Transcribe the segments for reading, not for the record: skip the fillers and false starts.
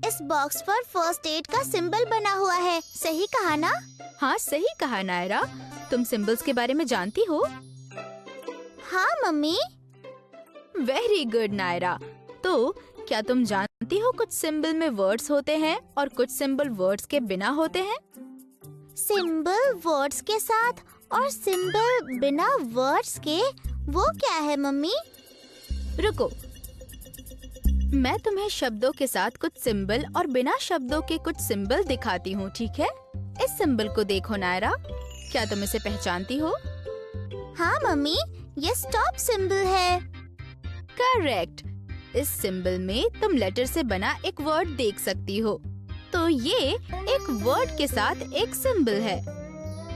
इस बॉक्स पर first aid का सिंबल बना हुआ है, सही कहा ना? हाँ सही कहा नायरा। तुम सिंबल्स के बारे में जानती हो? हाँ मम्मी। Very good Naira. तो क्या तुम जानती हो कुछ सिंबल में वर्ड्स होते हैं और कुछ सिंबल वर्ड्स के बिना होते हैं? सिंबल वर्ड्स के साथ और सिंबल बिना वर्ड्स के, वो क्या है मम्मी? रुको, मैं तुम्हें शब्दों के साथ कुछ सिंबल और बिना शब्दों के कुछ सिंबल दिखाती हूँ, ठीक है? इस सिंबल को देखो नायरा, क्या तुम इसे पहचानती हो? हाँ मम्मी, ये स्टॉप सिंबल है। करेक्ट। इस सिंबल में तुम लेटर से बना एक वर्ड देख सकती हो। तो ये एक वर्ड के साथ एक सिंबल है।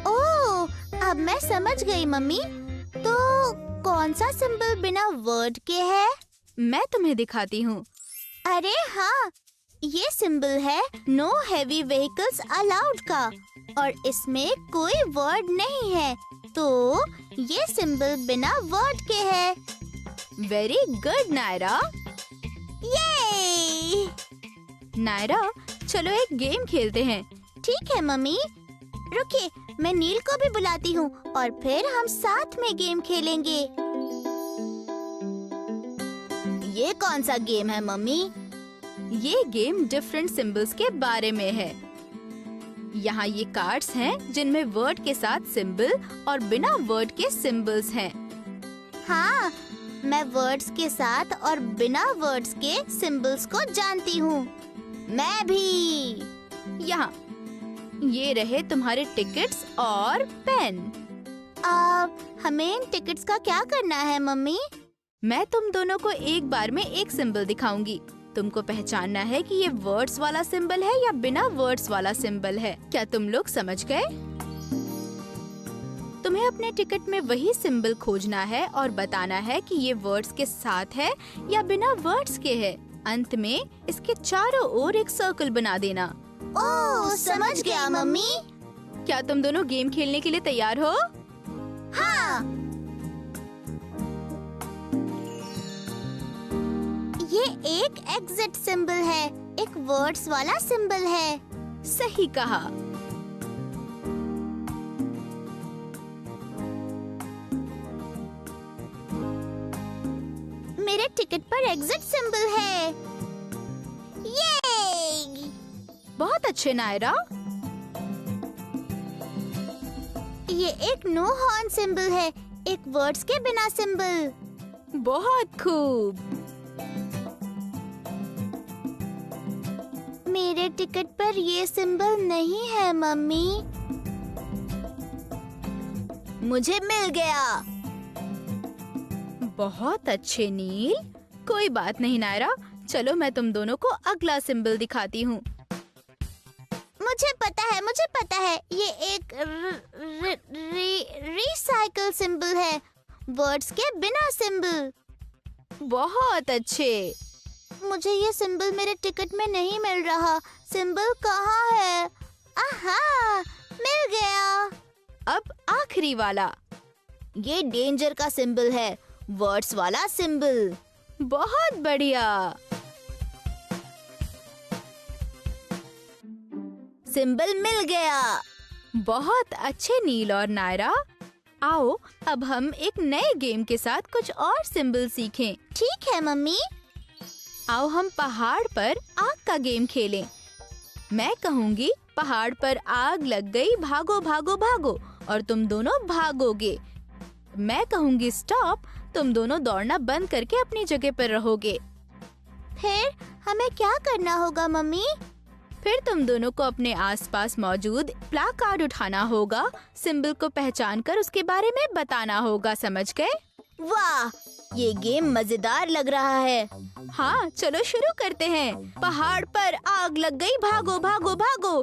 ओह, अब मैं समझ गई मम्मी। तो कौन सा सिंबल बिना वर्ड के है? मैं तुम्हें दिखाती हूँ। अरे हाँ, ये सिंबल है नो हेवी व्हीकल्स अलाउड का और इसमें कोई वर्ड नहीं है, तो ये सिंबल बिना वर्ड के है। Very good Naira. ये नायरा, चलो एक गेम खेलते हैं। ठीक है मम्मी। रुकिए, मैं नील को भी बुलाती हूँ और फिर हम साथ में गेम खेलेंगे। ये कौन सा गेम है मम्मी? ये गेम डिफरेंट सिंबल्स के बारे में है। यहाँ ये कार्ड्स हैं जिनमें वर्ड के साथ सिंबल और बिना वर्ड के सिंबल्स हैं। हाँ, मैं वर्ड्स के साथ और बिना वर्ड्स के सिंबल्स को जानती हूँ। मैं भी। यहाँ ये रहे तुम्हारे टिकट्स और पेन। हमें इन टिकट्स का क्या करना है मम्मी? मैं तुम दोनों को एक बार में एक सिंबल दिखाऊंगी। तुमको पहचानना है कि ये वर्ड्स वाला सिंबल है या बिना वर्ड्स वाला सिंबल है। क्या तुम लोग समझ गए? तुम्हें अपने टिकट में वही सिंबल खोजना है और बताना है कि ये वर्ड्स के साथ है या बिना वर्ड्स के है। अंत में इसके चारों ओर एक सर्कल बना देना। ओह, समझ गया मम्मी। क्या तुम दोनों गेम खेलने के लिए तैयार हो? हाँ। ये एक एग्जिट सिंबल है, एक वर्ड्स वाला सिंबल है। सही कहा। मेरे टिकट पर एग्जिट सिंबल है। ये बहुत अच्छे नायरा। ये एक नो हॉर्न सिंबल है, एक वर्ड्स के बिना सिंबल। बहुत खूब। मेरे टिकट पर ये सिंबल नहीं है मम्मी। मुझे मिल गया। बहुत अच्छे नील। कोई बात नहीं नायरा, चलो मैं तुम दोनों को अगला सिंबल दिखाती हूँ। मुझे पता है, ये एक रिसाइकल सिंबल है, वर्ड्स के बिना सिंबल। बहुत अच्छे। मुझे ये सिंबल मेरे टिकट में नहीं मिल रहा। सिंबल कहाँ है? आहा, मिल गया। अब आखिरी वाला। ये डेंजर का सिंबल है, वर्ड्स वाला सिंबल। बहुत बढ़िया। सिंबल मिल गया। बहुत अच्छे नील और नायरा। आओ अब हम एक नए गेम के साथ कुछ और सिंबल सीखें। ठीक है मम्मी। आओ हम पहाड़ पर आग का गेम खेलें। मैं कहूँगी पहाड़ पर आग लग गई, भागो भागो भागो, और तुम दोनों भागोगे। मैं कहूँगी स्टॉप, तुम दोनों दौड़ना बंद करके अपनी जगह पर रहोगे। फिर हमें क्या करना होगा मम्मी? फिर तुम दोनों को अपने आसपास मौजूद प्लाकार्ड उठाना होगा, सिंबल को पहचानकर उसके बारे में बताना होगा। समझ गए? वाह, ये गेम मजेदार लग रहा है। हाँ, चलो शुरू करते हैं। पहाड़ पर आग लग गई, भागो भागो भागो।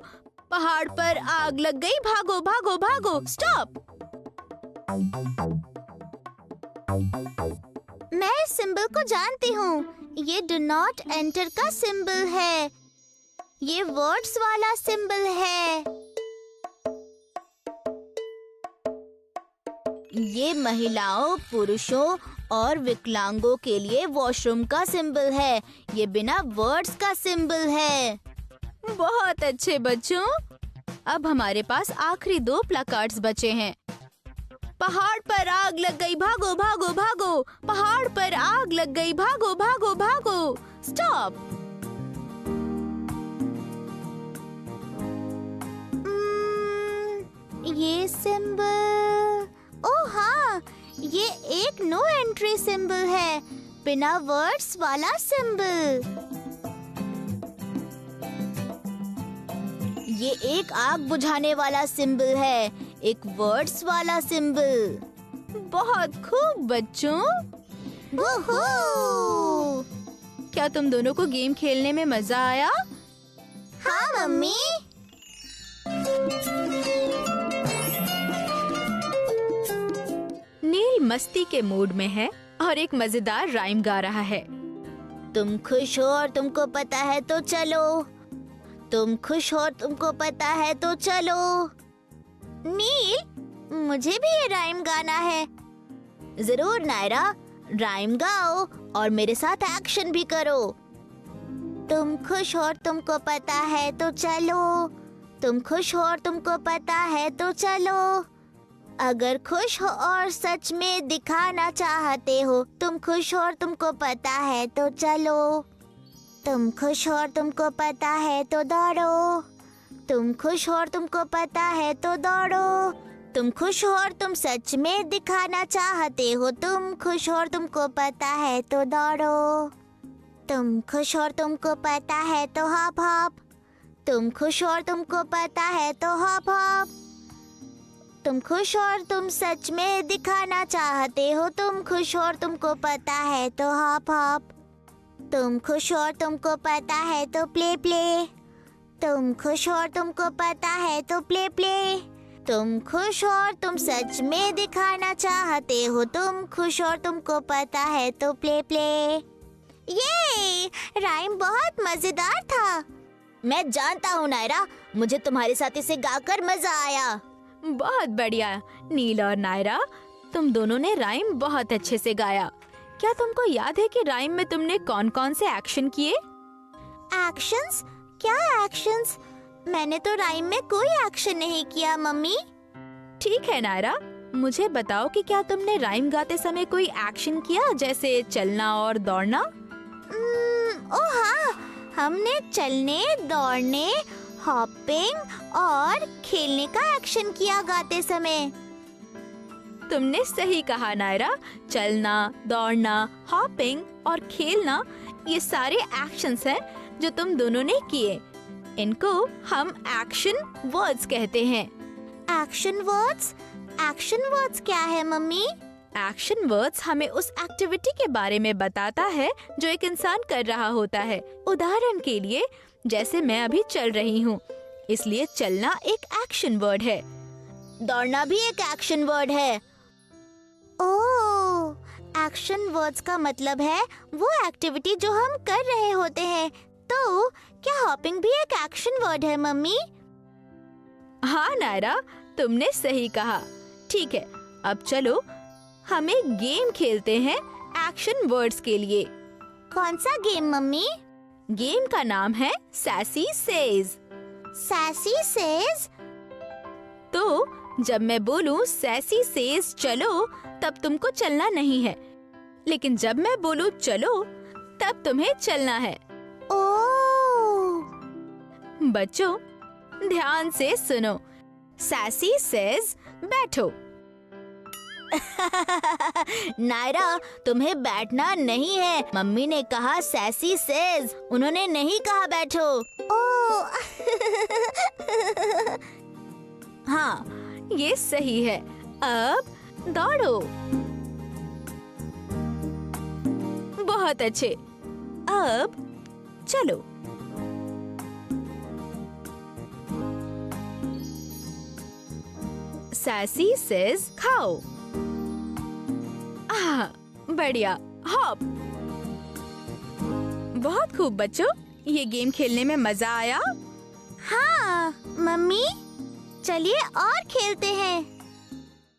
पहाड़ पर आग लग गई, भागो भागो भागो। स्टॉप। मैं इस सिंबल को जानती हूँ। ये डू नॉट एंटर का सिंबल है। ये वर्ड्स वाला सिंबल है। ये महिलाओं, पुरुषों और विकलांगों के लिए वॉशरूम का सिंबल है। ये बिना वर्ड्स का सिंबल है। बहुत अच्छे बच्चों। अब हमारे पास आखिरी 2 प्लाकार्ड्स बचे हैं। पहाड़ पर आग लग गई, भागो भागो भागो। पहाड़ पर आग लग गई, भागो भागो भागो। स्टॉप। ये सिंबल, ओह हाँ, ये एक नो एंट्री सिंबल है, बिना वर्ड्स वाला सिंबल। ये एक आग बुझाने वाला सिंबल है, एक वर्ड्स वाला सिंबल। बहुत खूब बच्चों। वूहू! क्या तुम दोनों को गेम खेलने में मजा आया? हाँ मम्मी। नील मस्ती के मूड में है और एक मजेदार राइम गा रहा है। तुम खुश हो और तुमको पता है तो चलो। तुम खुश हो और तुमको पता है तो चलो। नील, मुझे भी ये राइम गाना है। जरूर नायरा, राइम गाओ और मेरे साथ एक्शन भी करो। तुम खुश हो और तुमको पता है तो चलो। तुम खुश हो और तुमको पता है तो चलो। अगर खुश हो और सच में दिखाना चाहते हो, तुम खुश हो और तुमको पता है तो चलो। तुम खुश हो और तुमको पता है तो दौड़ो। तुम खुश हो और तुमको पता है तो दौड़ो। तुम खुश हो और तुम सच में दिखाना चाहते हो, तुम खुश हो और तुमको पता है तो दौड़ो। तुम खुश हो और तुमको पता है तो हॉप हॉप। तुम खुश हो और तुमको पता है तो हॉप हॉप। तुम खुश हो और तुम सच में दिखाना चाहते हो, तुम खुश हो और तुमको पता है तो हॉप हॉप। तुम खुश हो और तुमको पता है तो प्ले प्ले। तुम खुश हो और तुमको पता है तो प्ले प्ले। तुम खुश हो और तुम सच में दिखाना चाहते हो, तुम खुश हो और तुमको पता है तो प्ले प्ले। ये राइम बहुत मजेदार था। मैं जानता हूँ नायरा, मुझे तुम्हारे साथ इसे गाकर मजा आया। बहुत बढ़िया नील और नायरा, तुम दोनों ने राइम बहुत अच्छे से गाया। क्या तुमको याद है कि राइम में तुमने कौन-कौन से एक्शन किए? एक्शंस? क्या एक्शंस? मैंने तो राइम में कोई एक्शन नहीं किया मम्मी। ठीक है नायरा, मुझे बताओ कि क्या तुमने राइम गाते समय कोई एक्शन किया, जैसे चलना और दौड़ना? ओह हाँ, हमने चलने, दौड़ने, हॉपिंग और खेलने का एक्शन किया गाते समय। तुमने सही कहा नायरा। चलना, दौड़ना, हॉपिंग और खेलना, ये सारे एक्शंस हैं जो तुम दोनों ने किए। इनको हम एक्शन वर्ड्स कहते हैं। Action words? एक्शन वर्ड्स क्या है मम्मी? एक्शन वर्ड्स हमें उस एक्टिविटी के बारे में बताता है जो एक इंसान कर रहा होता है। उदाहरण के लिए, जैसे मैं अभी चल रही हूँ, इसलिए चलना एक एक्शन वर्ड है। दौड़ना भी एक एक्शन वर्ड है। ओह, एक्शन वर्ड्स का मतलब है वो एक्टिविटी जो हम कर रहे होते हैं। तो क्या हॉपिंग भी एक एक्शन वर्ड है मम्मी? हाँ नायरा, तुमने सही कहा। ठीक है, अब चलो हम एक गेम खेलते हैं एक्शन वर्ड्स के लिए। कौन सा गेम मम्मी? गेम का नाम है सैसी सेज। Sassy says? तो जब मैं बोलूं सैसी सेज चलो, तब तुमको चलना नहीं है, लेकिन जब मैं बोलूं चलो, तब तुम्हें चलना है। ओह! बच्चों, ध्यान से सुनो। सैसी सेज बैठो। नायरा, तुम्हें बैठना नहीं है। मम्मी ने कहा सैसी सेज, उन्होंने नहीं कहा बैठो। ओह! हाँ, ये सही है। अब दौड़ो। बहुत अच्छे। अब चलो। सैसी सेज खाओ। बढ़िया। हॉप। बहुत खूब बच्चों, ये गेम खेलने में मजा आया? हाँ मम्मी, चलिए और खेलते हैं।